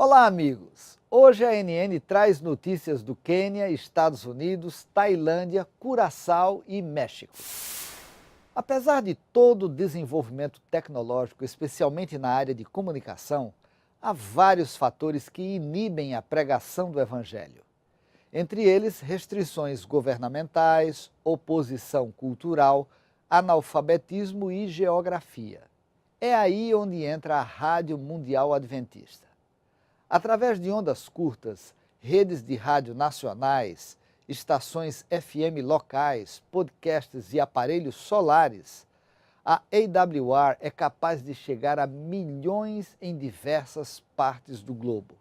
Olá, amigos! Hoje a ANN traz notícias do Quênia, Estados Unidos, Tailândia, Curaçao e México. Apesar de todo o desenvolvimento tecnológico, especialmente na área de comunicação, há vários fatores que inibem a pregação do Evangelho. Entre eles, restrições governamentais, oposição cultural, analfabetismo e geografia. É aí onde entra a Rádio Mundial Adventista. Através de ondas curtas, redes de rádio nacionais, estações FM locais, podcasts e aparelhos solares, a AWR é capaz de chegar a milhões em diversas partes do globo.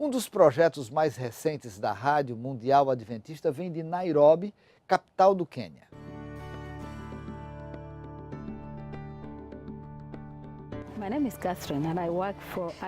Um dos projetos mais recentes da Rádio Mundial Adventista vem de Nairobi, capital do Quênia.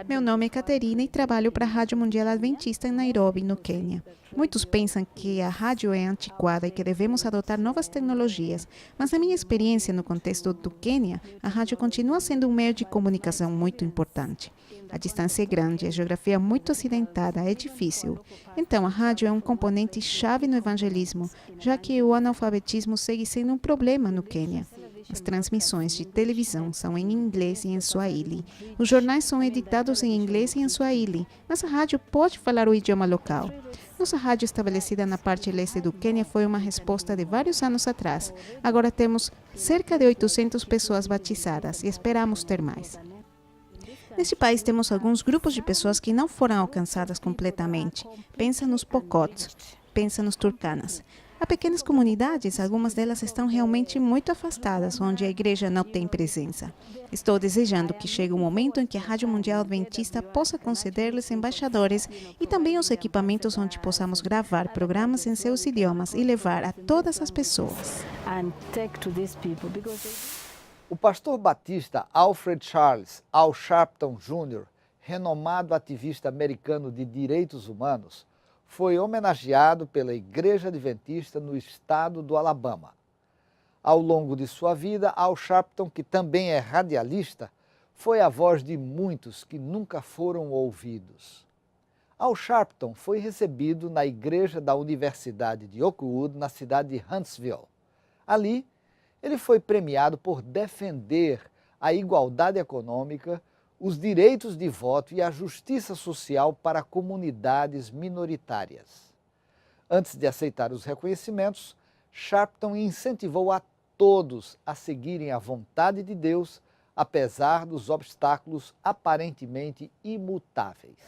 Meu nome é Caterina e trabalho para a Rádio Mundial Adventista em Nairobi, no Quênia. Muitos pensam que a rádio é antiquada e que devemos adotar novas tecnologias, mas na minha experiência no contexto do Quênia, a rádio continua sendo um meio de comunicação muito importante. A distância é grande, a geografia é muito acidentada, é difícil. Então, a rádio é um componente chave no evangelismo, já que o analfabetismo segue sendo um problema no Quênia. As transmissões de televisão são em inglês e em Swahili. Os jornais são editados em inglês e em Swahili, mas a rádio pode falar o idioma local. Nossa rádio estabelecida na parte leste do Quênia foi uma resposta de vários anos atrás. Agora temos cerca de 800 pessoas batizadas e esperamos ter mais. Neste país temos alguns grupos de pessoas que não foram alcançadas completamente. Pensa nos Pocots, pensa nos Turcanas. Há pequenas comunidades, algumas delas estão realmente muito afastadas, onde a igreja não tem presença. Estou desejando que chegue o momento em que a Rádio Mundial Adventista possa conceder-lhes embaixadores e também os equipamentos onde possamos gravar programas em seus idiomas e levar a todas as pessoas. O pastor batista Alfred Charles Al Sharpton Jr., renomado ativista americano de direitos humanos, foi homenageado pela Igreja Adventista no estado do Alabama. Ao longo de sua vida, Al Sharpton, que também é radialista, foi a voz de muitos que nunca foram ouvidos. Al Sharpton foi recebido na igreja da Universidade de Oakwood, na cidade de Huntsville. Ali, ele foi premiado por defender a igualdade econômica, os direitos de voto e a justiça social para comunidades minoritárias. Antes de aceitar os reconhecimentos, Sharpton incentivou a todos a seguirem a vontade de Deus, apesar dos obstáculos aparentemente imutáveis.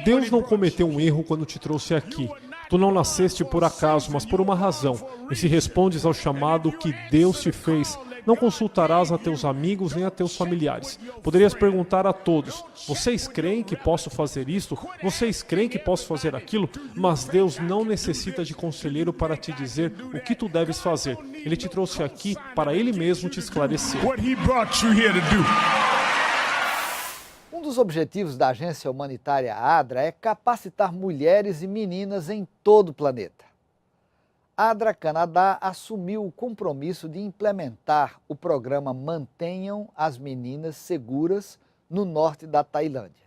Deus não cometeu um erro quando te trouxe aqui. Tu não nasceste por acaso, mas por uma razão. E se respondes ao chamado que Deus te fez, não consultarás a teus amigos nem a teus familiares. Poderias perguntar a todos: vocês creem que posso fazer isto? Vocês creem que posso fazer aquilo? Mas Deus não necessita de conselheiro para te dizer o que tu deves fazer. Ele te trouxe aqui para Ele mesmo te esclarecer. Um dos objetivos da agência humanitária ADRA é capacitar mulheres e meninas em todo o planeta. ADRA Canadá assumiu o compromisso de implementar o programa Mantenham as Meninas Seguras no norte da Tailândia.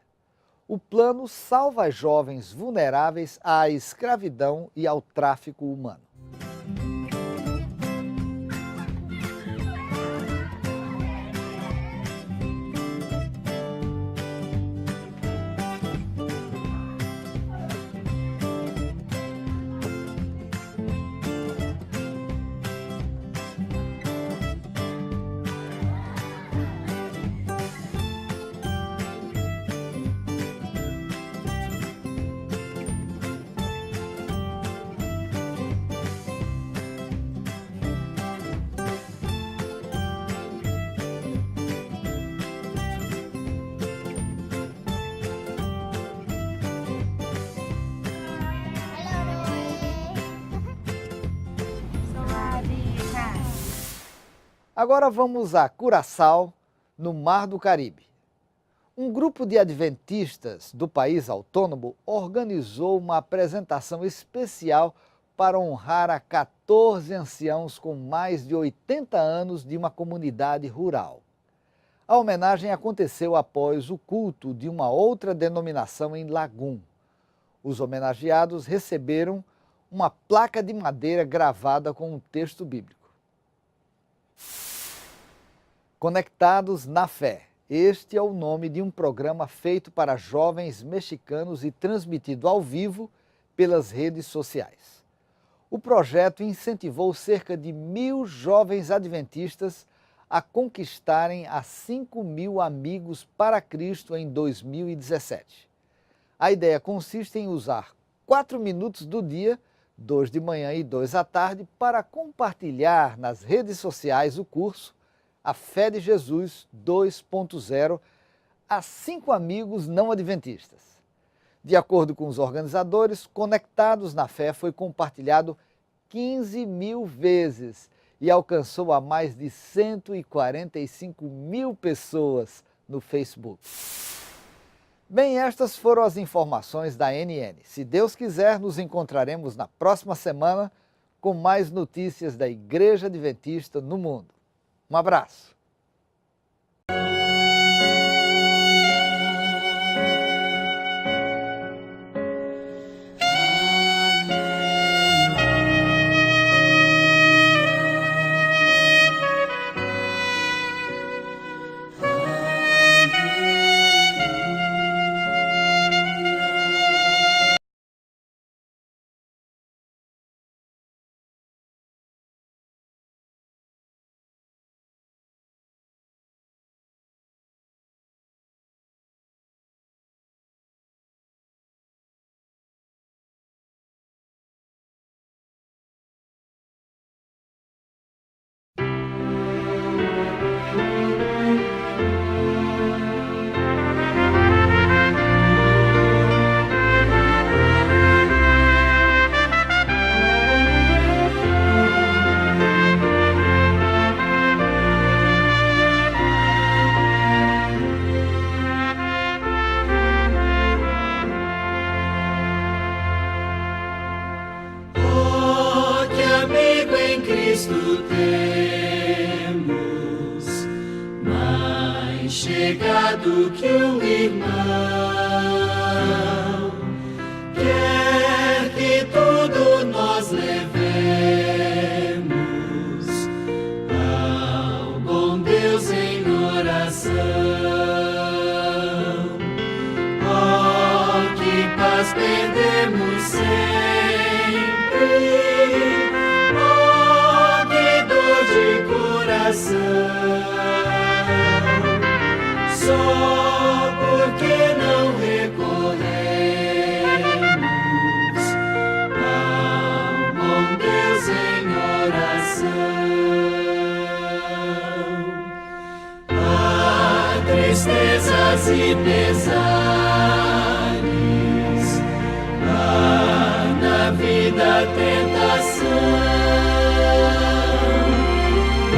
O plano salva jovens vulneráveis à escravidão e ao tráfico humano. Agora vamos a Curaçao, no Mar do Caribe. Um grupo de adventistas do país autônomo organizou uma apresentação especial para honrar a 14 anciãos com mais de 80 anos de uma comunidade rural. A homenagem aconteceu após o culto de uma outra denominação em Lagum. Os homenageados receberam uma placa de madeira gravada com um texto bíblico. Conectados na Fé. Este é o nome de um programa feito para jovens mexicanos e transmitido ao vivo pelas redes sociais. O projeto incentivou cerca de 1.000 jovens adventistas a conquistarem a 5.000 amigos para Cristo em 2017. A ideia consiste em usar 4 minutos do dia, 2 de manhã e 2 à tarde, para compartilhar nas redes sociais o curso A Fé de Jesus 2.0 a 5 amigos não adventistas. De acordo com os organizadores, Conectados na Fé foi compartilhado 15.000 vezes e alcançou a mais de 145.000 pessoas no Facebook. Bem, estas foram as informações da NN. Se Deus quiser, nos encontraremos na próxima semana com mais notícias da Igreja Adventista no mundo. Um abraço. chegado que o irmão quer que tudo nós levemos ao bom Deus em oração. Oh, que paz perdemos sempre, oh, que dor de coração. Só porque não recorremos ao bom Deus em oração. Há tristezas e pesares, há na vida tentação.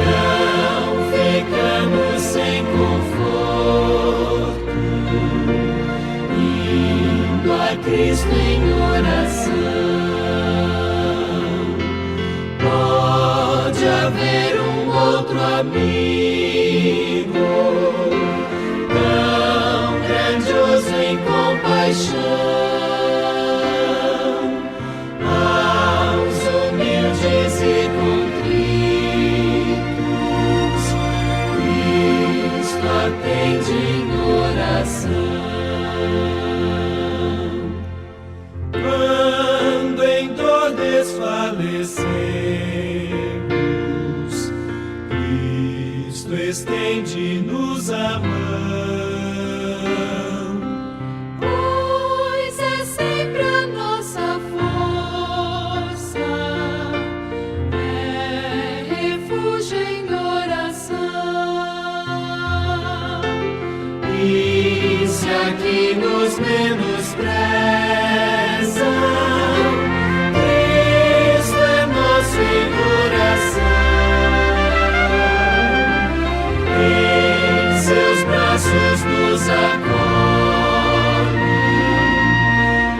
Não ficamos sem conforto, indo a Cristo em oração. Pode haver um outro amigo, tão grandioso em compaixão, aos humildes e contritos, Cristo atende em oração. Quando em dor desfalecemos, Cristo estende-nos a mão. Pois é sempre a nossa força, é refúgio em oração. E se aqui nos menosprezam, Cristo é nosso em oração. Em seus braços nos acolhe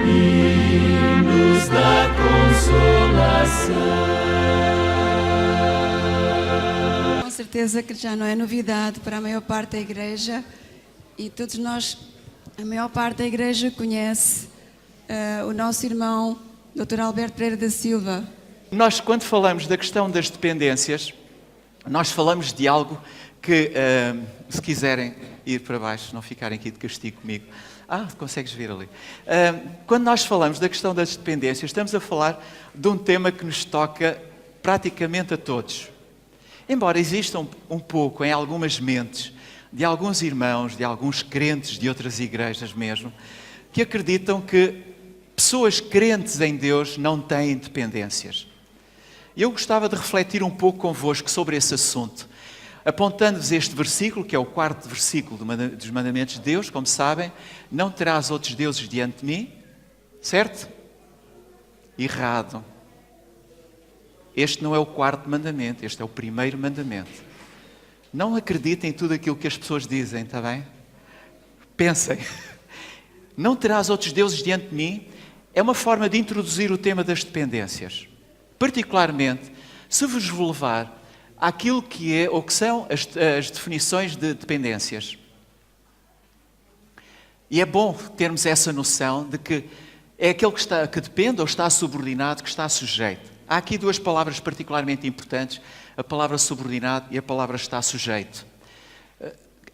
e nos dá consolação. Com certeza certeza que já não é novidade para a maior parte da igreja e todos nós, a maior parte da igreja conhece o nosso irmão Dr. Alberto Pereira da Silva. Nós, quando falamos da questão das dependências, nós falamos de algo que, se quiserem ir para baixo, não ficarem aqui de castigo comigo. Consegues ver ali. Quando nós falamos da questão das dependências, estamos a falar de um tema que nos toca praticamente a todos. Embora exista um pouco em algumas mentes de alguns irmãos, de alguns crentes de outras igrejas mesmo, que acreditam que pessoas crentes em Deus não têm dependências. Eu gostava de refletir um pouco convosco sobre esse assunto, apontando-vos este versículo, que é o 4º versículo dos mandamentos de Deus, como sabem: não terás outros deuses diante de mim, certo? Errado. Este não é o 4º mandamento, este é o 1º mandamento. Não acreditem em tudo aquilo que as pessoas dizem, está bem? Pensem. Não terás outros deuses diante de mim é uma forma de introduzir o tema das dependências. Particularmente, se vos vou levar àquilo que é ou que são as definições de dependências. E é bom termos essa noção de que é aquele que depende ou está subordinado, que está sujeito. Há aqui duas palavras particularmente importantes, a palavra subordinado e a palavra está sujeito.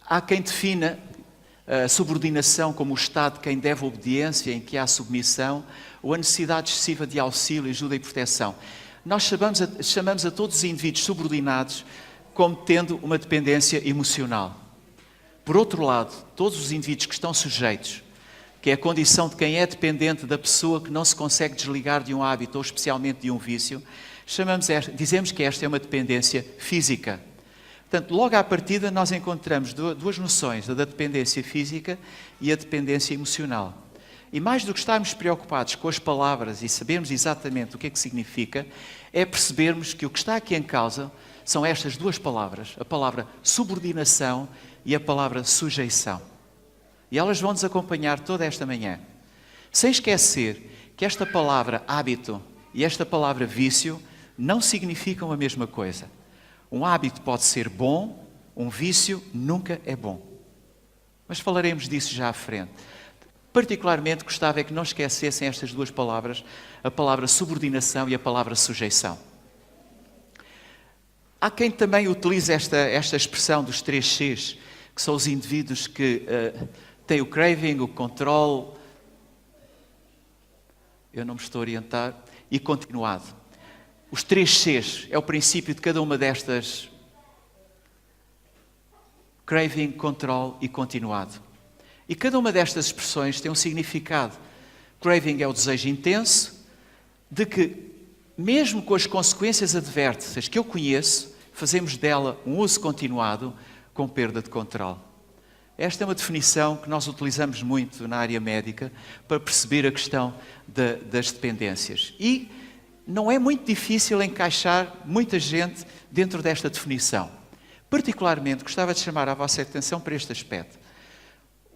Há quem defina a subordinação como o estado de quem deve obediência, em que há submissão, ou a necessidade excessiva de auxílio, ajuda e proteção. Nós chamamos a todos os indivíduos subordinados como tendo uma dependência emocional. Por outro lado, todos os indivíduos que estão sujeitos, que é a condição de quem é dependente da pessoa que não se consegue desligar de um hábito, ou especialmente de um vício, dizemos que esta é uma dependência física. Portanto, logo à partida nós encontramos duas noções, a da dependência física e a dependência emocional. E mais do que estarmos preocupados com as palavras e sabermos exatamente o que é que significa, é percebermos que o que está aqui em causa são estas duas palavras, a palavra subordinação e a palavra sujeição. E elas vão nos acompanhar toda esta manhã. Sem esquecer que esta palavra hábito e esta palavra vício não significam a mesma coisa. Um hábito pode ser bom, um vício nunca é bom. Mas falaremos disso já à frente. Particularmente gostava é que não esquecessem estas duas palavras, a palavra subordinação e a palavra sujeição. Há quem também utilize esta expressão dos 3 Cs, que são os indivíduos que têm o craving, o control, eu não me estou a orientar, e continuado. Os 3 Cs é o princípio de cada uma destas: craving, control e continuado. E cada uma destas expressões tem um significado. Craving é o desejo intenso de que, mesmo com as consequências adversas que eu conheço, fazemos dela um uso continuado com perda de controle. Esta é uma definição que nós utilizamos muito na área médica para perceber a questão das dependências. E não é muito difícil encaixar muita gente dentro desta definição. Particularmente, gostava de chamar a vossa atenção para este aspecto.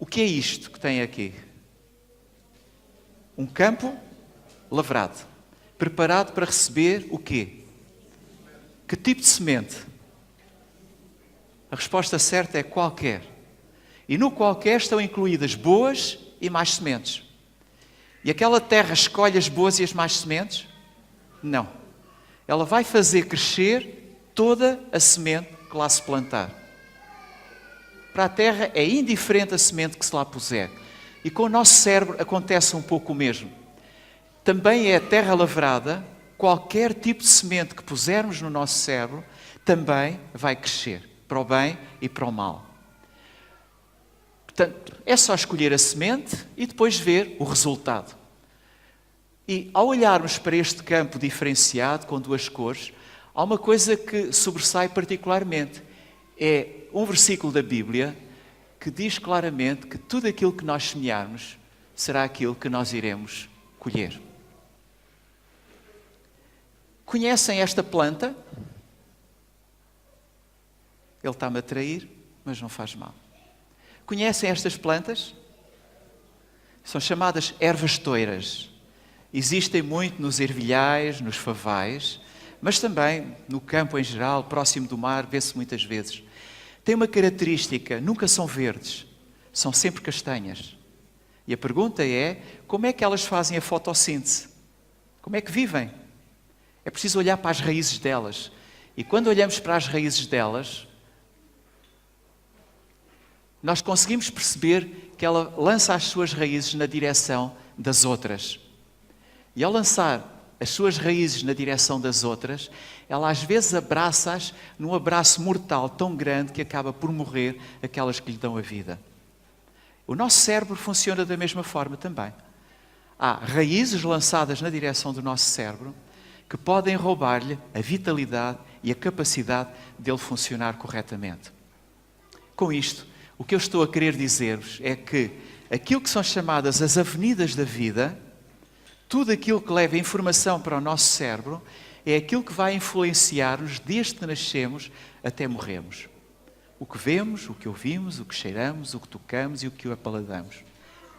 O que é isto que tem aqui? Um campo lavrado, preparado para receber o quê? Que tipo de semente? A resposta certa é qualquer. E no qualquer estão incluídas boas e más sementes. E aquela terra escolhe as boas e as más sementes? Não. Ela vai fazer crescer toda a semente que lá se plantar. Para a terra é indiferente a semente que se lá puser. E com o nosso cérebro acontece um pouco o mesmo. Também é a terra lavrada, qualquer tipo de semente que pusermos no nosso cérebro também vai crescer, para o bem e para o mal. Portanto, é só escolher a semente e depois ver o resultado. E ao olharmos para este campo diferenciado, com 2 cores, há uma coisa que sobressai particularmente. É um versículo da Bíblia que diz claramente que tudo aquilo que nós semearmos será aquilo que nós iremos colher. Conhecem esta planta? Ele está-me a trair, mas não faz mal. Conhecem estas plantas? São chamadas ervas toiras. Existem muito nos ervilhais, nos favais, mas também no campo em geral, próximo do mar, vê-se muitas vezes. Tem uma característica, nunca são verdes, são sempre castanhas. E a pergunta é, como é que elas fazem a fotossíntese? Como é que vivem? É preciso olhar para as raízes delas. E quando olhamos para as raízes delas, nós conseguimos perceber que ela lança as suas raízes na direção das outras. E ao lançar as suas raízes na direção das outras, ela às vezes abraça-as num abraço mortal tão grande que acaba por morrer aquelas que lhe dão a vida. O nosso cérebro funciona da mesma forma também. Há raízes lançadas na direção do nosso cérebro que podem roubar-lhe a vitalidade e a capacidade dele funcionar corretamente. Com isto, o que eu estou a querer dizer-vos é que aquilo que são chamadas as avenidas da vida, tudo aquilo que leva informação para o nosso cérebro, é aquilo que vai influenciar-nos desde que nascemos até morremos. O que vemos, o que ouvimos, o que cheiramos, o que tocamos e o que apaladamos.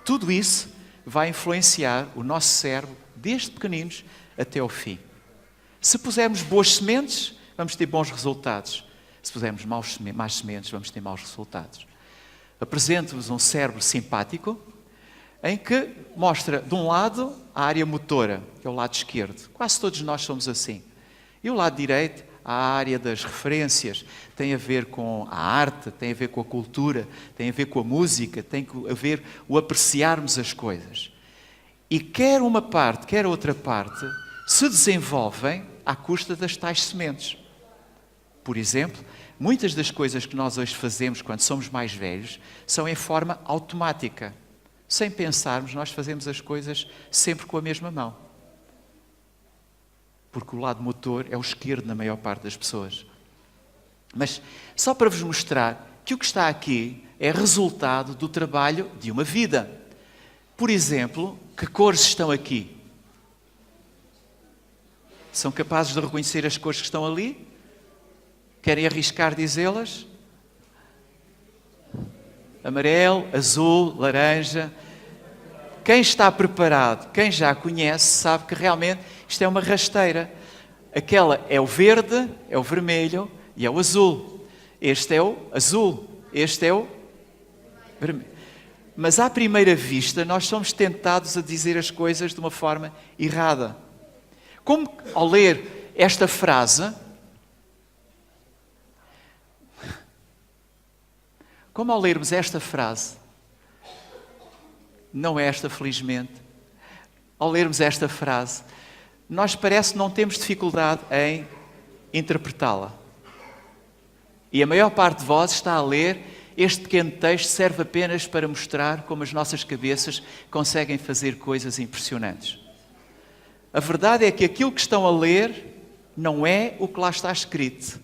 Tudo isso vai influenciar o nosso cérebro desde pequeninos até ao fim. Se pusermos boas sementes, vamos ter bons resultados. Se pusermos más sementes, vamos ter maus resultados. Apresento-vos um cérebro simpático, em que mostra, de um lado, a área motora, que é o lado esquerdo. Quase todos nós somos assim. E o lado direito, a área das referências, tem a ver com a arte, tem a ver com a cultura, tem a ver com a música, tem a ver o apreciarmos as coisas. E quer uma parte, quer outra parte, se desenvolvem à custa das tais sementes. Por exemplo, muitas das coisas que nós hoje fazemos quando somos mais velhos são em forma automática. Sem pensarmos, nós fazemos as coisas sempre com a mesma mão. Porque o lado motor é o esquerdo na maior parte das pessoas. Mas só para vos mostrar que o que está aqui é resultado do trabalho de uma vida. Por exemplo, que cores estão aqui? São capazes de reconhecer as cores que estão ali? Querem arriscar dizê-las? Amarelo, azul, laranja. Quem está preparado, quem já conhece, sabe que realmente isto é uma rasteira. Aquela é o verde, é o vermelho e é o azul. Este é o azul, este é o vermelho. Mas à primeira vista nós somos tentados a dizer as coisas de uma forma errada. Como ao ler esta frase, como ao lermos esta frase, não é esta felizmente, ao lermos esta frase, nós parece que não temos dificuldade em interpretá-la. E a maior parte de vós está a ler este pequeno texto, serve apenas para mostrar como as nossas cabeças conseguem fazer coisas impressionantes. A verdade é que aquilo que estão a ler não é o que lá está escrito.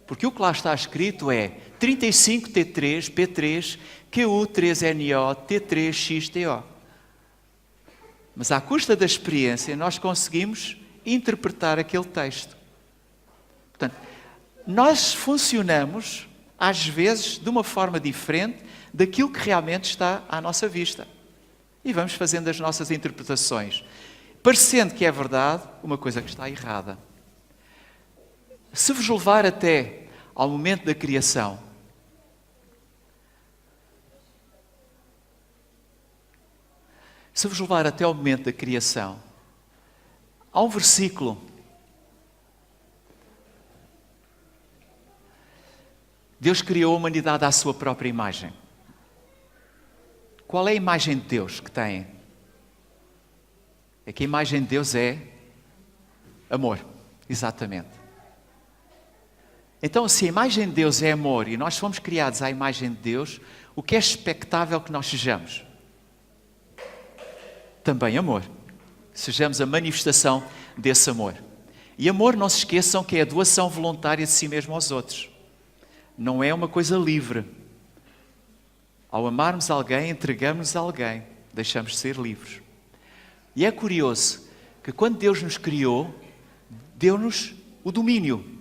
Porque o que lá está escrito é 35T3, P3, QU3NO, T3XTO. Mas à custa da experiência, nós conseguimos interpretar aquele texto. Portanto, nós funcionamos, às vezes, de uma forma diferente daquilo que realmente está à nossa vista. E vamos fazendo as nossas interpretações, parecendo que é verdade uma coisa que está errada. Se vos levar até ao momento da criação, há um versículo. Deus criou a humanidade à sua própria imagem. Qual é a imagem de Deus que tem? É que a imagem de Deus é amor, exatamente. Então, se a imagem de Deus é amor e nós fomos criados à imagem de Deus, o que é expectável que nós sejamos? Também amor. Sejamos a manifestação desse amor. E amor, não se esqueçam que é a doação voluntária de si mesmo aos outros. Não é uma coisa livre. Ao amarmos alguém, entregamos a alguém. Deixamos de ser livres. E é curioso que quando Deus nos criou, deu-nos o domínio.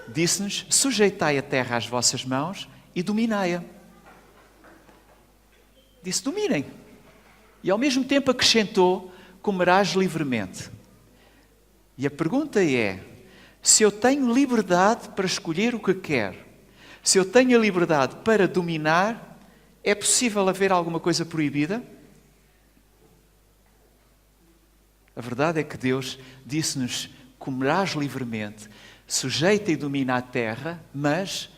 Disse-nos, sujeitai a terra às vossas mãos e dominai-a. Disse, dominem. E ao mesmo tempo acrescentou, comerás livremente. E a pergunta é, se eu tenho liberdade para escolher o que quero, se eu tenho a liberdade para dominar, é possível haver alguma coisa proibida? A verdade é que Deus disse-nos, comerás livremente, sujeita e domina a terra, mas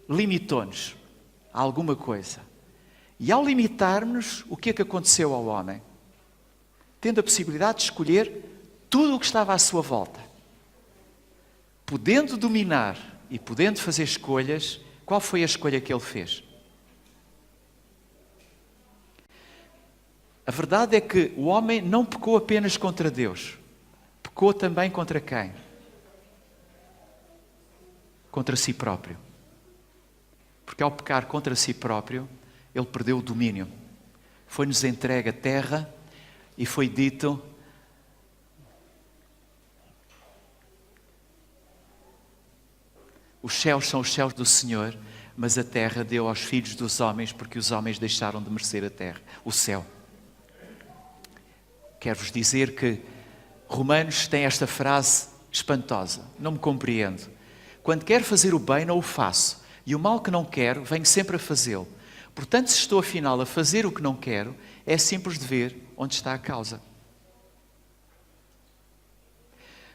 limitou-nos a alguma coisa. E ao limitar-nos, o que é que aconteceu ao homem? Tendo a possibilidade de escolher tudo o que estava à sua volta. Podendo dominar e podendo fazer escolhas, qual foi a escolha que ele fez? A verdade é que o homem não pecou apenas contra Deus. Pecou também contra quem? Contra si próprio. Porque ao pecar contra si próprio, ele perdeu o domínio. Foi-nos entregue a terra e foi dito: os céus são os céus do Senhor, mas a terra deu aos filhos dos homens, porque os homens deixaram de merecer a terra, o céu. Quero-vos dizer que Romanos tem esta frase espantosa: não me compreendo. Quando quero fazer o bem, não o faço, e o mal que não quero, venho sempre a fazê-lo. Portanto, se estou afinal a fazer o que não quero, é simples de ver onde está a causa.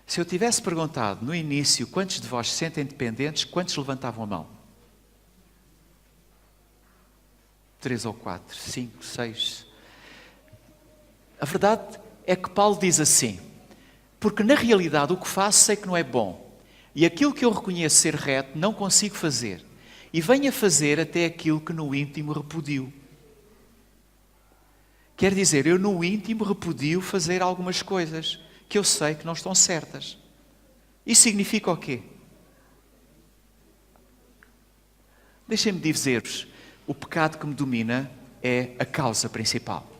Se eu tivesse perguntado no início quantos de vós se sentem dependentes, quantos levantavam a mão? 3 ou 4, 5, 6. A verdade é que Paulo diz assim: porque na realidade o que faço sei que não é bom, e aquilo que eu reconheço ser reto não consigo fazer, e venho a fazer até aquilo que no íntimo repudio. Quer dizer, eu no íntimo repudio fazer algumas coisas que eu sei que não estão certas. Isso significa o quê? Deixem-me dizer-vos, o pecado que me domina é a causa principal.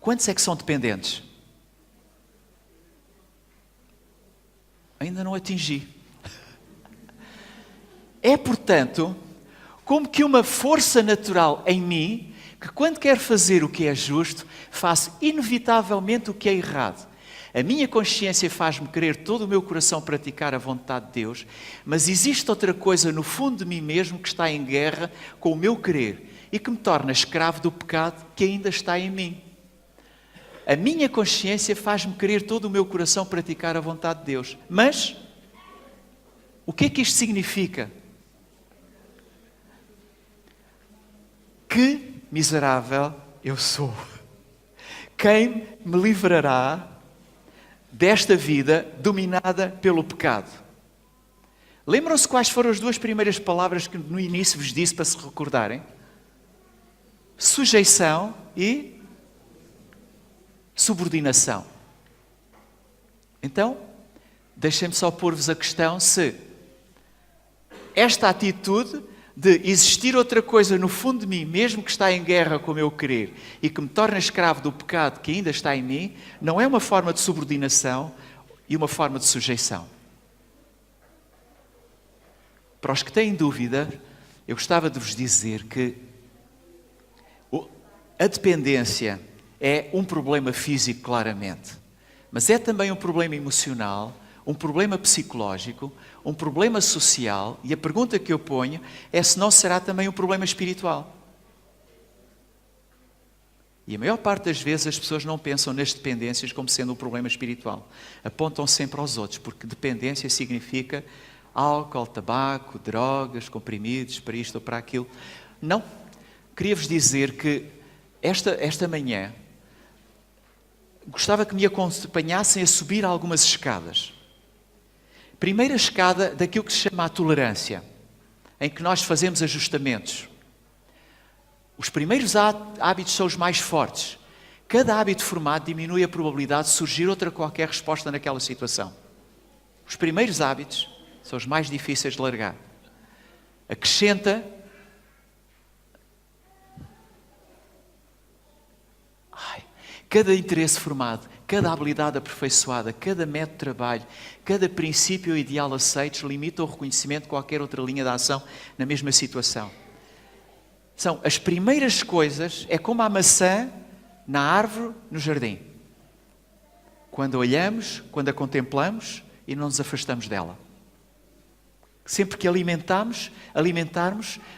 Quantos é que são dependentes? Ainda não atingi. É, portanto, como que uma força natural em mim, que quando quero fazer o que é justo, faço inevitavelmente o que é errado. A minha consciência faz-me querer todo o meu coração praticar a vontade de Deus, mas existe outra coisa no fundo de mim mesmo que está em guerra com o meu querer e que me torna escravo do pecado que ainda está em mim. A minha consciência faz-me querer todo o meu coração praticar a vontade de Deus. Mas, o que é que isto significa? Que miserável eu sou. Quem me livrará desta vida dominada pelo pecado? Lembram-se quais foram as duas primeiras palavras que no início vos disse para se recordarem? Sujeição e subordinação. Então, deixem-me só pôr-vos a questão se esta atitude de existir outra coisa no fundo de mim, mesmo que está em guerra com o meu querer e que me torna escravo do pecado que ainda está em mim, não é uma forma de subordinação e uma forma de sujeição. Para os que têm dúvida, eu gostava de vos dizer que a dependência é um problema físico, claramente, mas é também um problema emocional, um problema psicológico, um problema social, e a pergunta que eu ponho é se não será também um problema espiritual. E a maior parte das vezes as pessoas não pensam nas dependências como sendo um problema espiritual. Apontam sempre aos outros, porque dependência significa álcool, tabaco, drogas, comprimidos, para isto ou para aquilo. Não. Queria-vos dizer que esta manhã gostava que me acompanhassem a subir algumas escadas. Primeira escada daquilo que se chama a tolerância, em que nós fazemos ajustamentos. Os primeiros hábitos são os mais fortes. Cada hábito formado diminui a probabilidade de surgir outra qualquer resposta naquela situação. Os primeiros hábitos são os mais difíceis de largar. Acrescenta cada interesse formado, cada habilidade aperfeiçoada, cada método de trabalho, cada princípio ideal aceito limita o reconhecimento de qualquer outra linha de ação na mesma situação. São as primeiras coisas, é como a maçã na árvore no jardim. quando olhamos, quando a contemplamos e não nos afastamos dela. Sempre que alimentarmos,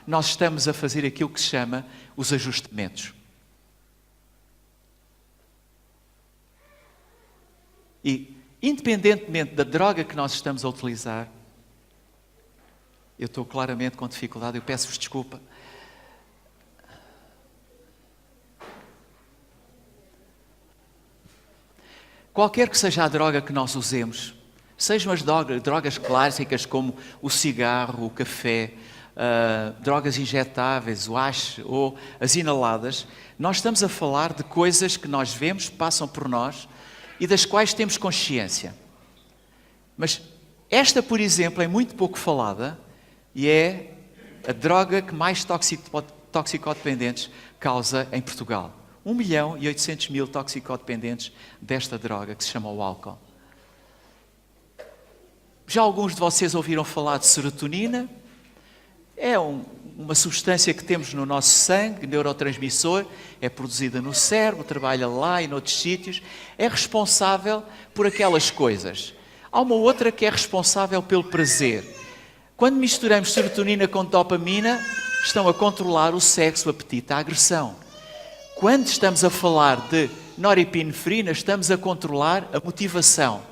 nós estamos a fazer aquilo que se chama os ajustamentos. E, independentemente da droga que nós estamos a utilizar, eu estou claramente com dificuldade, eu peço-vos desculpa. Qualquer que seja a droga que nós usemos, sejam as drogas clássicas como o cigarro, o café, drogas injetáveis, o hash ou as inaladas, nós estamos a falar de coisas que nós vemos, passam por nós e das quais temos consciência. Mas esta, por exemplo, é muito pouco falada e é a droga que mais toxicodependentes causa em Portugal. 1.800.000 toxicodependentes desta droga que se chama o álcool. Já alguns de vocês ouviram falar de serotonina. É uma substância que temos no nosso sangue, neurotransmissor, é produzida no cérebro, trabalha lá e noutros sítios. É responsável por aquelas coisas. Há uma outra que é responsável pelo prazer. Quando misturamos serotonina com dopamina, estão a controlar o sexo, o apetite, a agressão. Quando estamos a falar de norepinefrina, estamos a controlar a motivação.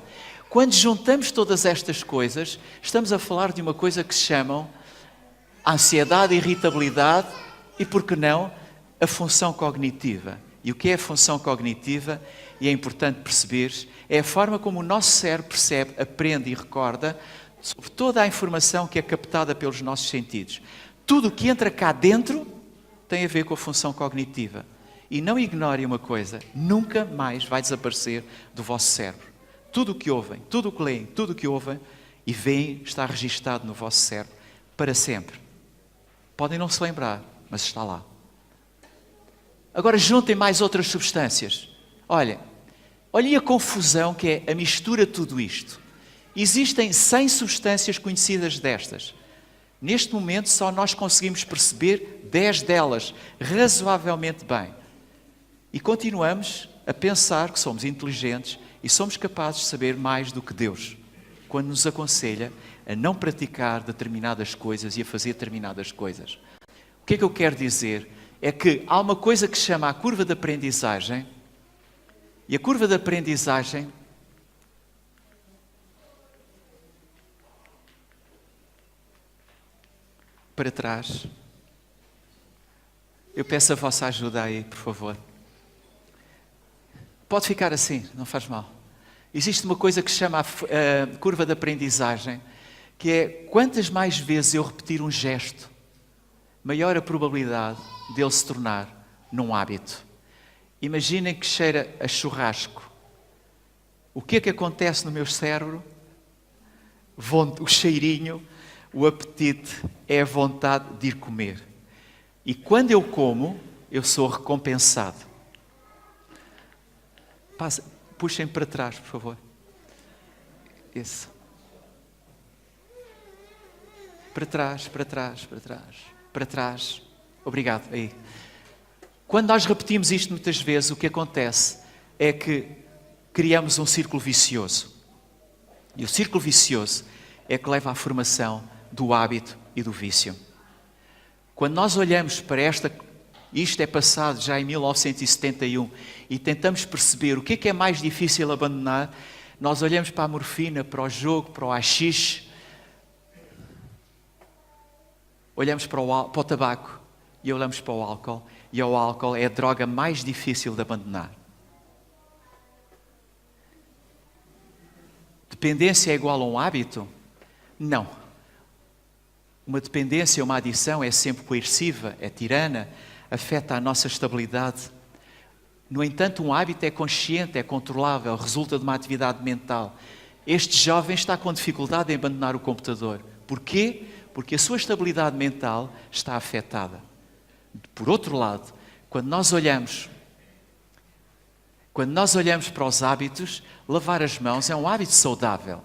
Quando juntamos todas estas coisas, estamos a falar de uma coisa que se chamam ansiedade, irritabilidade e, por que não, a função cognitiva. E o que é a função cognitiva? E é importante perceberes, é a forma como o nosso cérebro percebe, aprende e recorda sobre toda a informação que é captada pelos nossos sentidos. Tudo o que entra cá dentro tem a ver com a função cognitiva. E não ignorem uma coisa, nunca mais vai desaparecer do vosso cérebro. Tudo o que ouvem, tudo o que leem, tudo o que ouvem e veem está registado no vosso cérebro para sempre. Podem não se lembrar, mas está lá. Agora juntem mais outras substâncias. Olhem a confusão que é a mistura de tudo isto. Existem 100 substâncias conhecidas destas. Neste momento só nós conseguimos perceber 10 delas razoavelmente bem. E continuamos a pensar que somos inteligentes e somos capazes de saber mais do que Deus, quando nos aconselha a não praticar determinadas coisas e a fazer determinadas coisas. O que é que eu quero dizer? É que há uma coisa que se chama a curva de aprendizagem, e a curva de aprendizagem para trás. Eu peço a vossa ajuda aí, por favor. Pode ficar assim, não faz mal. Existe uma coisa que se chama a curva de aprendizagem, que é quantas mais vezes eu repetir um gesto, maior a probabilidade dele se tornar num hábito. Imaginem que cheira a churrasco. O que é que acontece no meu cérebro? O cheirinho, o apetite, é a vontade de ir comer. E quando eu como, eu sou recompensado. Puxem para trás, por favor. Isso. Para trás, para trás, para trás, para trás. Obrigado. Aí. Quando nós repetimos isto muitas vezes, o que acontece é que criamos um círculo vicioso. E o círculo vicioso é que leva à formação do hábito e do vício. Quando nós olhamos para isto é passado já em 1971, e tentamos perceber o que é mais difícil abandonar, nós olhamos para a morfina, para o jogo, para o haxixe, olhamos para o tabaco e olhamos para o álcool, e o álcool é a droga mais difícil de abandonar. Dependência é igual a um hábito? Não. Uma dependência, uma adição é sempre coerciva, é tirana, afeta a nossa estabilidade. No entanto, um hábito é consciente, é controlável, resulta de uma atividade mental. Este jovem está com dificuldade em abandonar o computador. Porquê? Porque a sua estabilidade mental está afetada. Por outro lado, quando nós olhamos para os hábitos, lavar as mãos é um hábito saudável.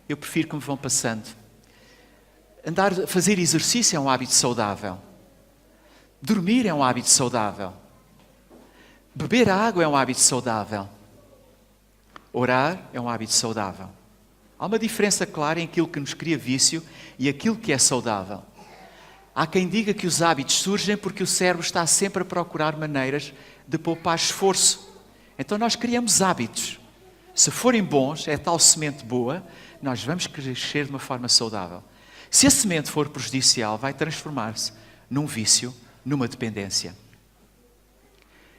Eu prefiro que me vão passando. Fazer exercício é um hábito saudável. Dormir é um hábito saudável. Beber água é um hábito saudável. Orar é um hábito saudável. Há uma diferença clara em aquilo que nos cria vício e aquilo que é saudável. Há quem diga que os hábitos surgem porque o cérebro está sempre a procurar maneiras de poupar esforço. Então nós criamos hábitos. Se forem bons, é tal semente boa, nós vamos crescer de uma forma saudável. Se a semente for prejudicial, vai transformar-se num vício, numa dependência.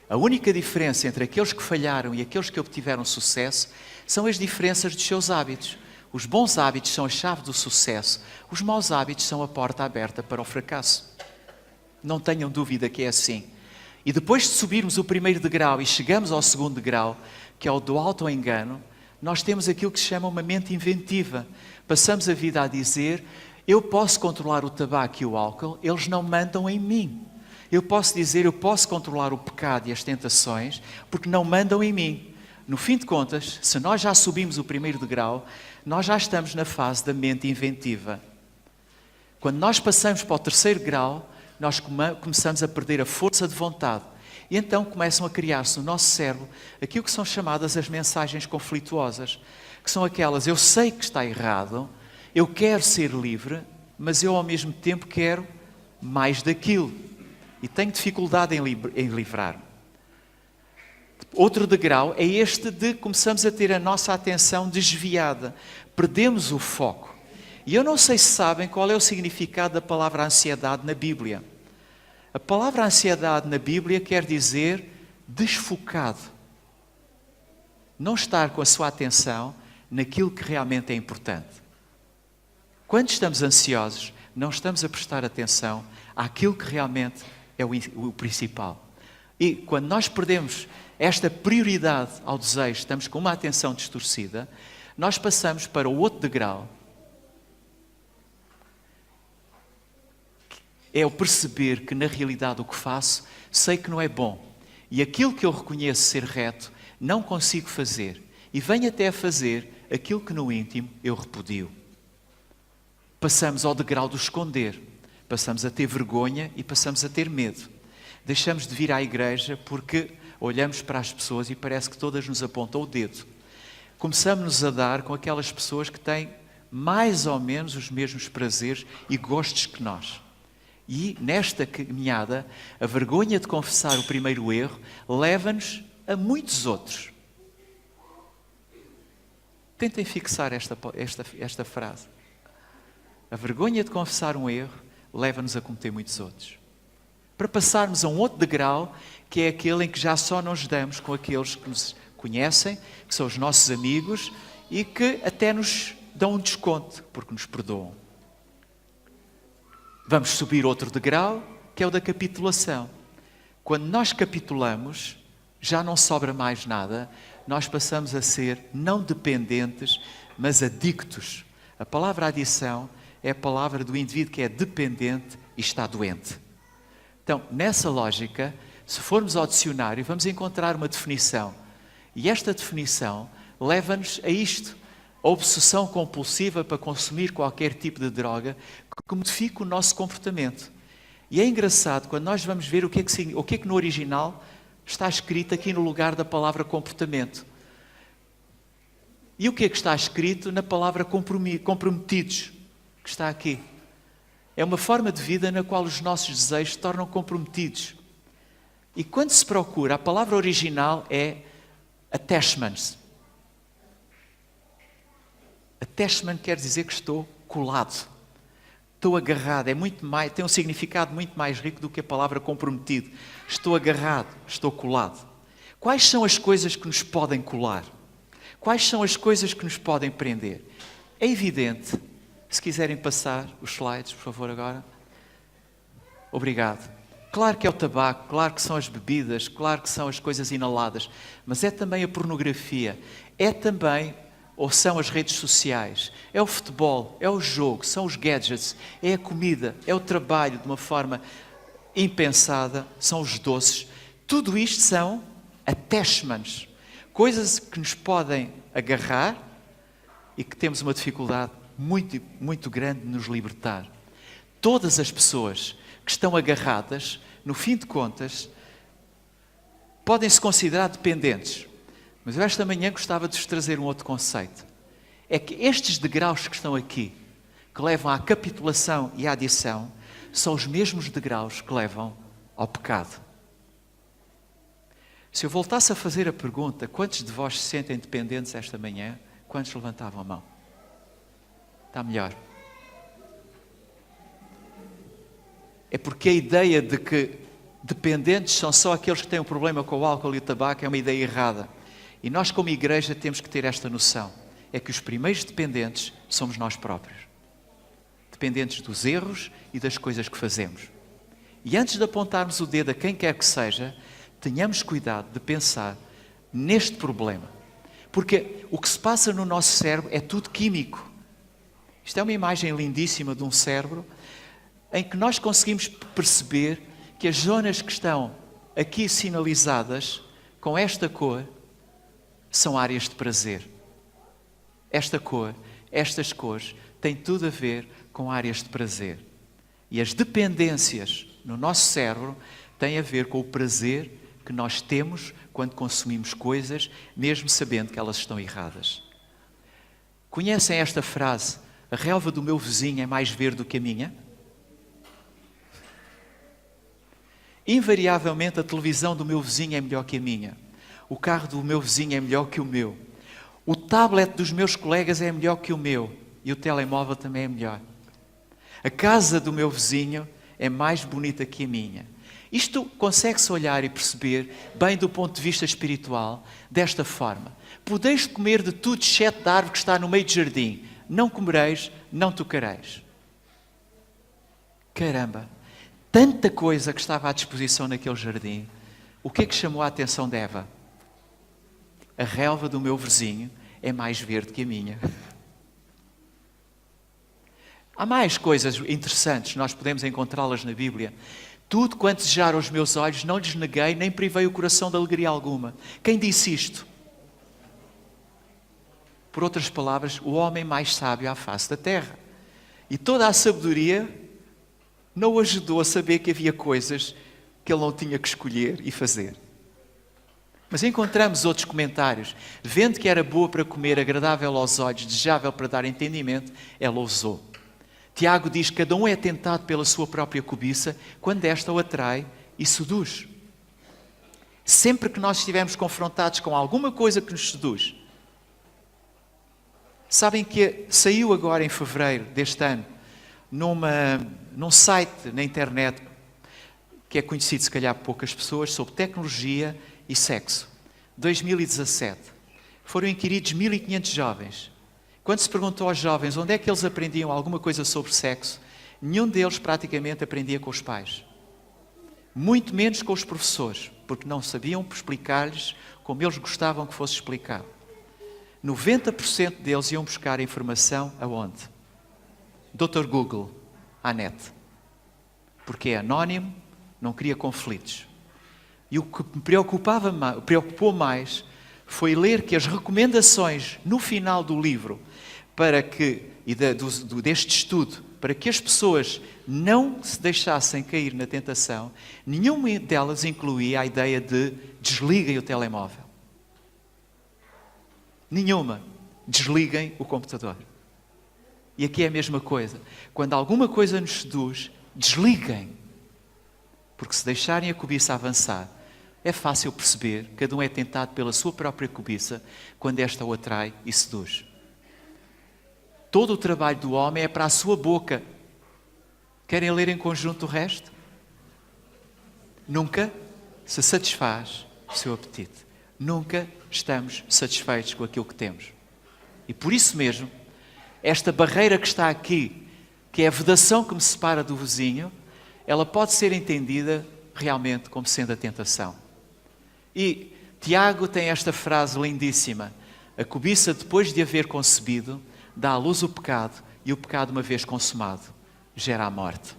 A única diferença entre aqueles que falharam e aqueles que obtiveram sucesso são as diferenças dos seus hábitos. Os bons hábitos são a chave do sucesso. Os maus hábitos são a porta aberta para o fracasso. Não tenham dúvida que é assim. E depois de subirmos o primeiro degrau e chegamos ao segundo degrau, que é o do auto-engano, nós temos aquilo que se chama uma mente inventiva. Passamos a vida a dizer, eu posso controlar o tabaco e o álcool, eles não mandam em mim. Eu posso dizer, eu posso controlar o pecado e as tentações, porque não mandam em mim. No fim de contas, se nós já subimos o primeiro degrau, nós já estamos na fase da mente inventiva. Quando nós passamos para o terceiro grau, nós começamos a perder a força de vontade. E então começam a criar-se no nosso cérebro aquilo que são chamadas as mensagens conflituosas, que são aquelas, eu sei que está errado, eu quero ser livre, mas eu ao mesmo tempo quero mais daquilo. E tenho dificuldade em livrar-me. Outro degrau é este de começamos a ter a nossa atenção desviada. Perdemos o foco. E eu não sei se sabem qual é o significado da palavra ansiedade na Bíblia. A palavra ansiedade na Bíblia quer dizer desfocado. Não estar com a sua atenção naquilo que realmente é importante. Quando estamos ansiosos, não estamos a prestar atenção àquilo que realmente é o principal. E quando nós perdemos esta prioridade ao desejo, estamos com uma atenção distorcida, nós passamos para o outro degrau. É o perceber que na realidade o que faço, sei que não é bom. E aquilo que eu reconheço ser reto, não consigo fazer. E venho até a fazer aquilo que no íntimo eu repudio. Passamos ao degrau do esconder. Passamos a ter vergonha e passamos a ter medo. Deixamos de vir à igreja porque olhamos para as pessoas e parece que todas nos apontam o dedo. Começamos-nos a dar com aquelas pessoas que têm mais ou menos os mesmos prazeres e gostos que nós. E nesta caminhada, a vergonha de confessar o primeiro erro leva-nos a muitos outros. Tentem fixar esta frase. A vergonha de confessar um erro leva-nos a cometer muitos outros. Para passarmos a um outro degrau, que é aquele em que já só nos damos com aqueles que nos conhecem, que são os nossos amigos e que até nos dão um desconto, porque nos perdoam. Vamos subir outro degrau, que é o da capitulação. Quando nós capitulamos, já não sobra mais nada, nós passamos a ser não dependentes, mas adictos. A palavra adição é a palavra do indivíduo que é dependente e está doente. Então, nessa lógica, se formos ao dicionário, vamos encontrar uma definição. E esta definição leva-nos a isto. A obsessão compulsiva para consumir qualquer tipo de droga que modifica o nosso comportamento. E é engraçado, quando nós vamos ver o que é que no original está escrito aqui no lugar da palavra comportamento. E o que é que está escrito na palavra comprometidos, que está aqui. É uma forma de vida na qual os nossos desejos se tornam comprometidos. E quando se procura, a palavra original é attachments. Attachment quer dizer que estou colado, estou agarrado, tem um significado muito mais rico do que a palavra comprometido. Estou agarrado, estou colado. Quais são as coisas que nos podem colar? Quais são as coisas que nos podem prender? É evidente, se quiserem passar os slides, por favor, agora. Obrigado. Claro que é o tabaco, claro que são as bebidas, claro que são as coisas inaladas, mas é também a pornografia, é também, ou são as redes sociais, é o futebol, é o jogo, são os gadgets, é a comida, é o trabalho de uma forma impensada, são os doces. Tudo isto são attachments, coisas que nos podem agarrar e que temos uma dificuldade muito, muito grande de nos libertar. Todas as pessoas que estão agarradas, no fim de contas, podem se considerar dependentes. Mas eu esta manhã gostava de vos trazer um outro conceito. É que estes degraus que estão aqui, que levam à capitulação e à adição, são os mesmos degraus que levam ao pecado. Se eu voltasse a fazer a pergunta, quantos de vós se sentem dependentes esta manhã? Quantos levantavam a mão? Está melhor. É porque a ideia de que dependentes são só aqueles que têm um problema com o álcool e o tabaco é uma ideia errada. E nós, como igreja, temos que ter esta noção. É que os primeiros dependentes somos nós próprios. Dependentes dos erros e das coisas que fazemos. E antes de apontarmos o dedo a quem quer que seja, tenhamos cuidado de pensar neste problema. Porque o que se passa no nosso cérebro é tudo químico. Isto é uma imagem lindíssima de um cérebro em que nós conseguimos perceber que as zonas que estão aqui sinalizadas com esta cor são áreas de prazer. Esta cor, estas cores, têm tudo a ver com áreas de prazer. E as dependências no nosso cérebro têm a ver com o prazer que nós temos quando consumimos coisas, mesmo sabendo que elas estão erradas. Conhecem esta frase? A relva do meu vizinho é mais verde do que a minha? Invariavelmente a televisão do meu vizinho é melhor que a minha. O carro do meu vizinho é melhor que o meu. O tablet dos meus colegas é melhor que o meu. E o telemóvel também é melhor. A casa do meu vizinho é mais bonita que a minha. Isto consegue-se olhar e perceber, bem do ponto de vista espiritual, desta forma. Podeis comer de tudo, exceto da árvore que está no meio do jardim. Não comereis, não tocareis. Caramba! Tanta coisa que estava à disposição naquele jardim. O que é que chamou a atenção de Eva? A relva do meu vizinho é mais verde que a minha. Há mais coisas interessantes, nós podemos encontrá-las na Bíblia. Tudo quanto desejaram os meus olhos, não lhes neguei, nem privei o coração de alegria alguma. Quem disse isto? Por outras palavras, o homem mais sábio à face da terra. E toda a sabedoria não o ajudou a saber que havia coisas que ele não tinha que escolher e fazer. Mas encontramos outros comentários. Vendo que era boa para comer, agradável aos olhos, desejável para dar entendimento, ela usou. Tiago diz que cada um é tentado pela sua própria cobiça, quando esta o atrai e seduz. Sempre que nós estivermos confrontados com alguma coisa que nos seduz, sabem que saiu agora em fevereiro deste ano, num site na internet, que é conhecido se calhar por poucas pessoas, sobre tecnologia e sexo. 2017. Foram inquiridos 1.500 jovens. Quando se perguntou aos jovens onde é que eles aprendiam alguma coisa sobre sexo, nenhum deles praticamente aprendia com os pais. Muito menos com os professores, porque não sabiam explicar-lhes como eles gostavam que fosse explicado. 90% deles iam buscar a informação aonde? Dr. Google, à net. Porque é anónimo, não cria conflitos. E o que me preocupou mais foi ler que as recomendações no final do livro deste estudo, para que as pessoas não se deixassem cair na tentação, nenhuma delas incluía a ideia de desliguem o telemóvel. Nenhuma. Desliguem o computador. E aqui é a mesma coisa. Quando alguma coisa nos seduz, desliguem. Porque se deixarem a cobiça avançar, é fácil perceber que cada um é tentado pela sua própria cobiça quando esta o atrai e seduz. Todo o trabalho do homem é para a sua boca. Querem ler em conjunto o resto? Nunca se satisfaz o seu apetite. Nunca estamos satisfeitos com aquilo que temos. E por isso mesmo, esta barreira que está aqui, que é a vedação que me separa do vizinho, ela pode ser entendida realmente como sendo a tentação. E Tiago tem esta frase lindíssima: a cobiça, depois de haver concebido, dá à luz o pecado, e o pecado, uma vez consumado, gera a morte.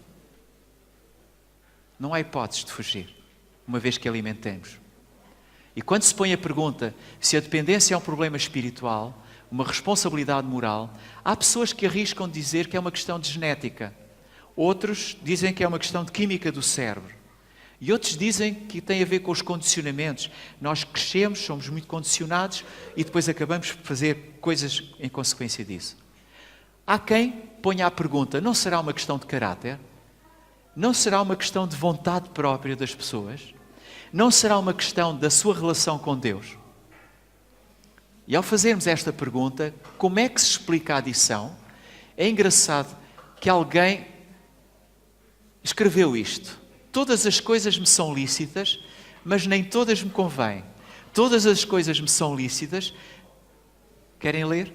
Não há hipótese de fugir, uma vez que alimentemos. E quando se põe a pergunta se a dependência é um problema espiritual, uma responsabilidade moral, há pessoas que arriscam dizer que é uma questão de genética. Outros dizem que é uma questão de química do cérebro. E outros dizem que tem a ver com os condicionamentos. Nós crescemos, somos muito condicionados e depois acabamos por fazer coisas em consequência disso. Há quem ponha a pergunta, não será uma questão de caráter? Não será uma questão de vontade própria das pessoas? Não será uma questão da sua relação com Deus? E ao fazermos esta pergunta, como é que se explica a adição? É engraçado que alguém escreveu isto. Todas as coisas me são lícitas, mas nem todas me convêm. Todas as coisas me são lícitas. Querem ler?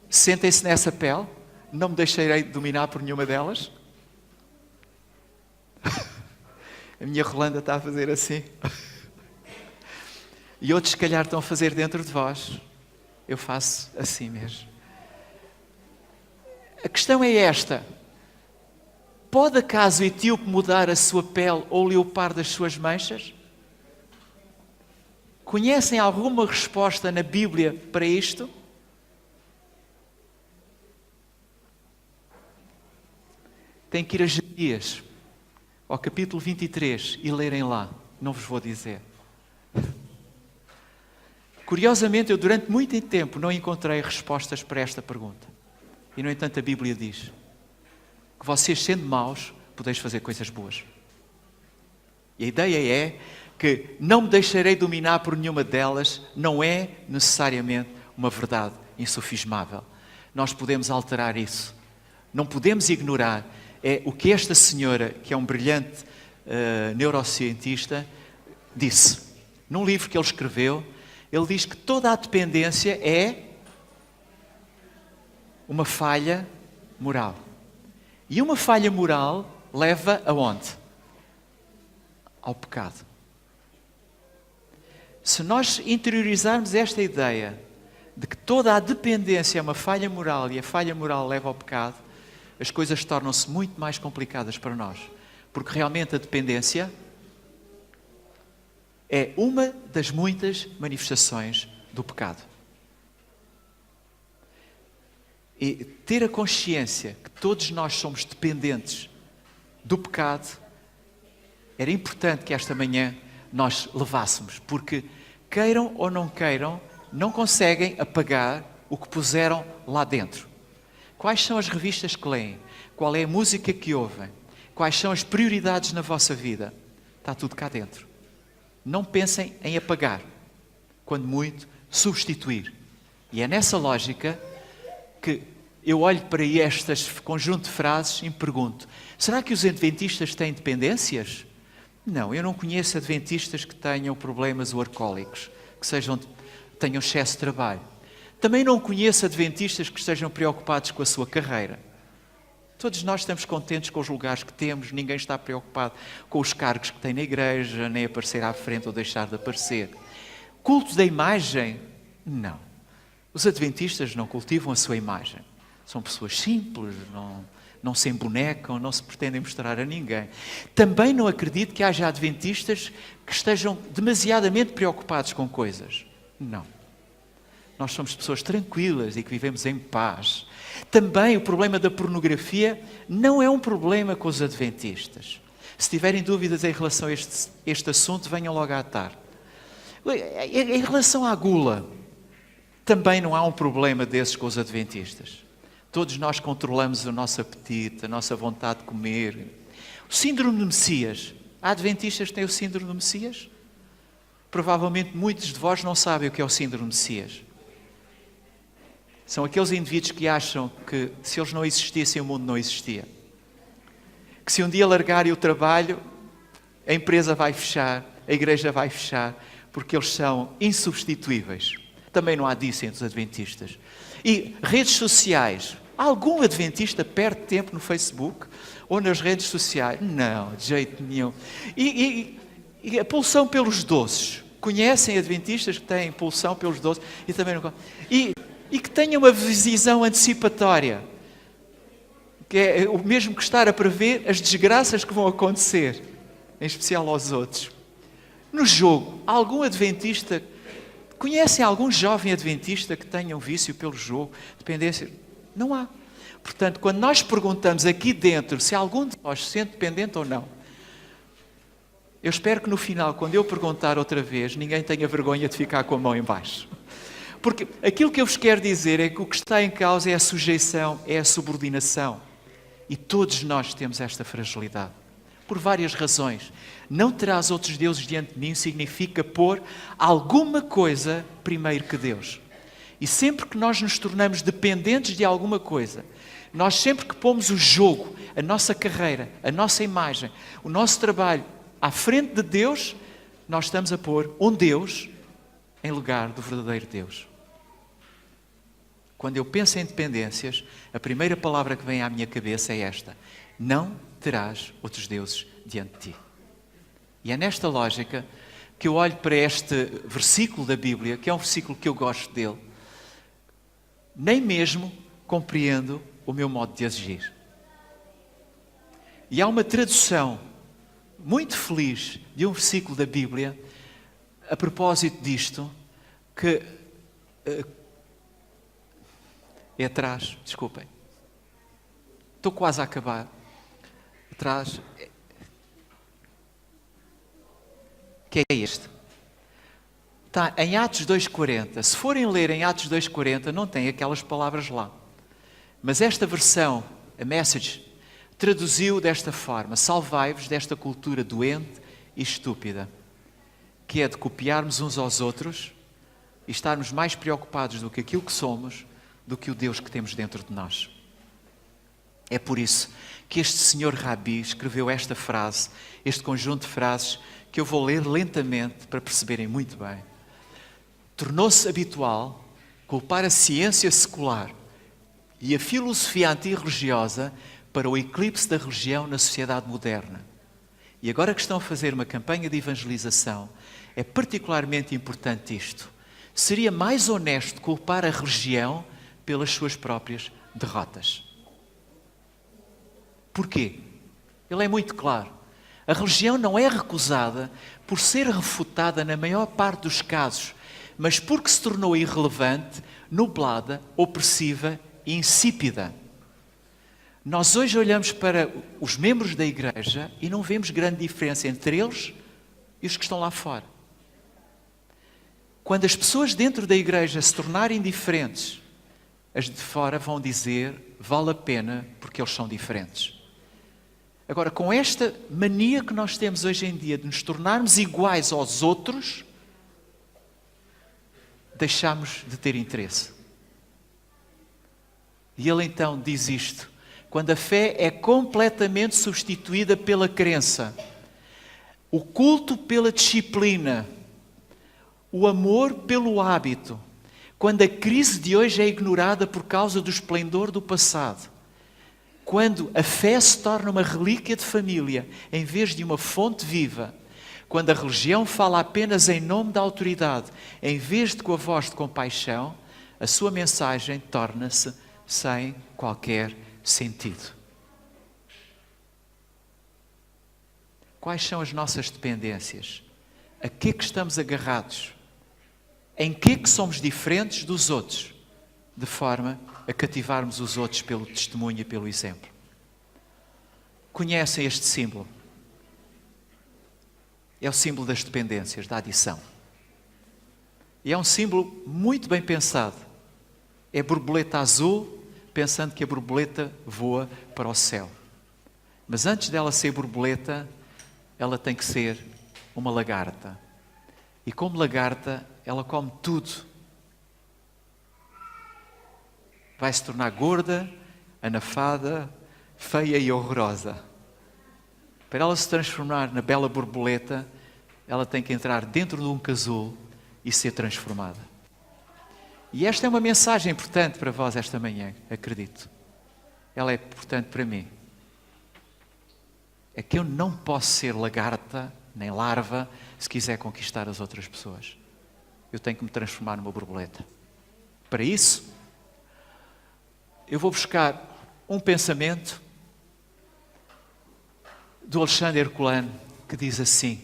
Sentem-se nessa pele. Não me deixarei dominar por nenhuma delas. A minha Rolanda está a fazer assim. E outros, se calhar, estão a fazer dentro de vós. Eu faço assim mesmo. A questão é esta. Pode acaso o etíope mudar a sua pele ou o leopardo as suas manchas? Conhecem alguma resposta na Bíblia para isto? Tem que ir a Jeremias, ao capítulo 23, e lerem lá. Não vos vou dizer. Curiosamente, eu durante muito tempo não encontrei respostas para esta pergunta. E, no entanto, a Bíblia diz que vocês, sendo maus, podeis fazer coisas boas. E a ideia é que não me deixarei dominar por nenhuma delas, não é necessariamente uma verdade insofismável. Nós podemos alterar isso. Não podemos ignorar. É o que esta senhora, que é um brilhante neurocientista, disse. Num livro que ele escreveu, ele diz que toda a dependência é uma falha moral. E uma falha moral leva aonde? Ao pecado. Se nós interiorizarmos esta ideia de que toda a dependência é uma falha moral e a falha moral leva ao pecado, as coisas tornam-se muito mais complicadas para nós. Porque realmente a dependência é uma das muitas manifestações do pecado. E ter a consciência que todos nós somos dependentes do pecado, era importante que esta manhã nós levássemos, porque queiram ou não queiram, não conseguem apagar o que puseram lá dentro. Quais são as revistas que leem? Qual é a música que ouvem? Quais são as prioridades na vossa vida? Está tudo cá dentro. Não pensem em apagar, quando muito, substituir. E é nessa lógica que eu olho para este conjunto de frases e me pergunto, será que os adventistas têm dependências? Não, eu não conheço adventistas que tenham problemas alcoólicos, que tenham excesso de trabalho. Também não conheço adventistas que estejam preocupados com a sua carreira. Todos nós estamos contentes com os lugares que temos, ninguém está preocupado com os cargos que tem na igreja, nem aparecer à frente ou deixar de aparecer. Culto da imagem? Não. Os adventistas não cultivam a sua imagem. São pessoas simples, não se embonecam, não se pretendem mostrar a ninguém. Também não acredito que haja adventistas que estejam demasiadamente preocupados com coisas. Não. Nós somos pessoas tranquilas e que vivemos em paz. Também o problema da pornografia não é um problema com os adventistas. Se tiverem dúvidas em relação a este assunto, venham logo à tarde. Em relação à gula, também não há um problema desses com os adventistas. Todos nós controlamos o nosso apetite, a nossa vontade de comer. O síndrome de Messias. Há adventistas que têm o síndrome de Messias? Provavelmente muitos de vós não sabem o que é o síndrome de Messias. São aqueles indivíduos que acham que se eles não existissem, o mundo não existia. Que se um dia largarem o trabalho, a empresa vai fechar, a igreja vai fechar, porque eles são insubstituíveis. Também não há disso entre os adventistas. E redes sociais. Algum adventista perde tempo no Facebook ou nas redes sociais? Não, de jeito nenhum. E a pulsão pelos doces. Conhecem adventistas que têm pulsão pelos doces e também não... E que tenham uma visão antecipatória, que é o mesmo que estar a prever as desgraças que vão acontecer, em especial aos outros. No jogo, algum adventista, conhecem algum jovem adventista que tenha um vício pelo jogo, dependência? Não há. Portanto, quando nós perguntamos aqui dentro se algum de nós se sente dependente ou não, eu espero que no final, quando eu perguntar outra vez, ninguém tenha vergonha de ficar com a mão em baixo. Porque aquilo que eu vos quero dizer é que o que está em causa é a sujeição, é a subordinação. E todos nós temos esta fragilidade. Por várias razões. Não terás outros deuses diante de mim significa pôr alguma coisa primeiro que Deus. E sempre que nós nos tornamos dependentes de alguma coisa, nós sempre que pomos o jogo, a nossa carreira, a nossa imagem, o nosso trabalho à frente de Deus, nós estamos a pôr um Deus em lugar do verdadeiro Deus. Quando eu penso em dependências, a primeira palavra que vem à minha cabeça é esta: não terás outros deuses diante de ti. E é nesta lógica que eu olho para este versículo da Bíblia, que é um versículo que eu gosto dele, nem mesmo compreendo o meu modo de agir. E há uma tradução muito feliz de um versículo da Bíblia, a propósito disto, que é atrás, desculpem. Estou quase a acabar. Atrás, que é este. Está em Atos 2,40. Se forem ler em Atos 2,40, não tem aquelas palavras lá. Mas esta versão, a Message, traduziu desta forma: salvai-vos desta cultura doente e estúpida, que é de copiarmos uns aos outros e estarmos mais preocupados do que aquilo que somos, do que o Deus que temos dentro de nós. É por isso que este senhor Rabi escreveu esta frase, este conjunto de frases, que eu vou ler lentamente para perceberem muito bem. Tornou-se habitual culpar a ciência secular e a filosofia antirreligiosa para o eclipse da religião na sociedade moderna. E agora que estão a fazer uma campanha de evangelização, é particularmente importante isto. Seria mais honesto culpar a religião pelas suas próprias derrotas. Porquê? Ele é muito claro. A religião não é recusada por ser refutada na maior parte dos casos, mas porque se tornou irrelevante, nublada, opressiva e insípida. Nós hoje olhamos para os membros da igreja e não vemos grande diferença entre eles e os que estão lá fora. Quando as pessoas dentro da igreja se tornarem diferentes, as de fora vão dizer: vale a pena porque eles são diferentes. Agora, com esta mania que nós temos hoje em dia de nos tornarmos iguais aos outros, deixamos de ter interesse. E ele então diz isto: quando a fé é completamente substituída pela crença, o culto pela disciplina, o amor pelo hábito, quando a crise de hoje é ignorada por causa do esplendor do passado, quando a fé se torna uma relíquia de família em vez de uma fonte viva, quando a religião fala apenas em nome da autoridade em vez de com a voz de compaixão, a sua mensagem torna-se sem qualquer sentido. Quais são as nossas dependências? A que é que estamos agarrados? Em que é que somos diferentes dos outros? De forma a cativarmos os outros pelo testemunho e pelo exemplo. Conhecem este símbolo? É o símbolo das dependências, da adição. E é um símbolo muito bem pensado. É borboleta azul, pensando que a borboleta voa para o céu. Mas antes dela ser borboleta, ela tem que ser uma lagarta. E como lagarta, ela come tudo. Vai se tornar gorda, anafada, feia e horrorosa. Para ela se transformar na bela borboleta, ela tem que entrar dentro de um casulo e ser transformada. E esta é uma mensagem importante para vós esta manhã, acredito. Ela é importante para mim. É que eu não posso ser lagarta, nem larva, se quiser conquistar as outras pessoas. Eu tenho que me transformar numa borboleta. Para isso, eu vou buscar um pensamento do Alexandre Herculano, que diz assim: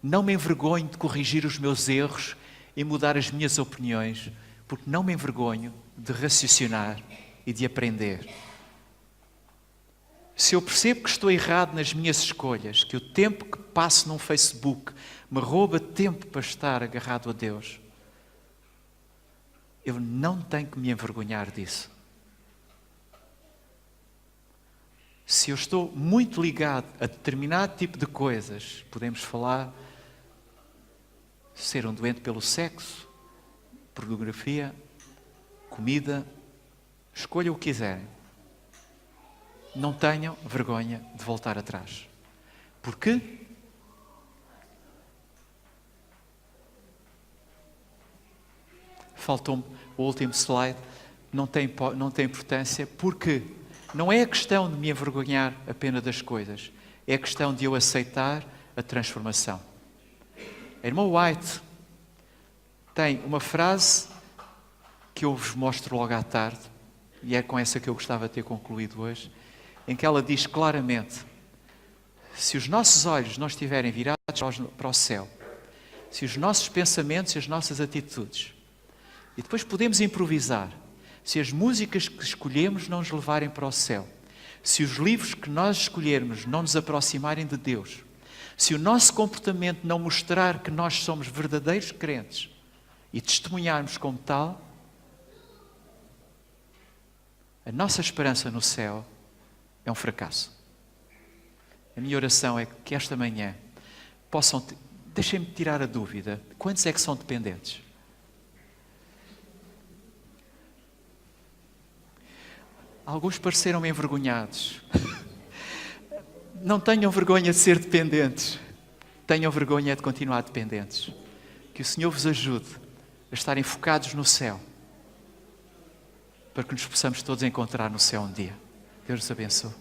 não me envergonho de corrigir os meus erros e mudar as minhas opiniões, porque não me envergonho de raciocinar e de aprender. Se eu percebo que estou errado nas minhas escolhas, que o tempo que passo num Facebook me rouba tempo para estar agarrado a Deus, eu não tenho que me envergonhar disso. Se eu estou muito ligado a determinado tipo de coisas, podemos falar ser um doente pelo sexo, pornografia, comida, escolha o que quiserem. Não tenham vergonha de voltar atrás. Porquê? Faltou-me o último slide. Não tem importância. Porque não é a questão de me envergonhar apenas das coisas. É a questão de eu aceitar a transformação. A irmã White tem uma frase que eu vos mostro logo à tarde, e é com essa que eu gostava de ter concluído hoje, em que ela diz claramente: se os nossos olhos não estiverem virados para o céu, se os nossos pensamentos e as nossas atitudes, e depois podemos improvisar, se as músicas que escolhemos não nos levarem para o céu, se os livros que nós escolhermos não nos aproximarem de Deus, se o nosso comportamento não mostrar que nós somos verdadeiros crentes e testemunharmos como tal, a nossa esperança no céu é um fracasso. A minha oração é que esta manhã possam... Deixem-me tirar a dúvida. Quantos é que são dependentes? Alguns pareceram-me envergonhados. Não tenham vergonha de ser dependentes. Tenham vergonha de continuar dependentes. Que o Senhor vos ajude a estarem focados no céu, para que nos possamos todos encontrar no céu um dia. Deus os abençoe.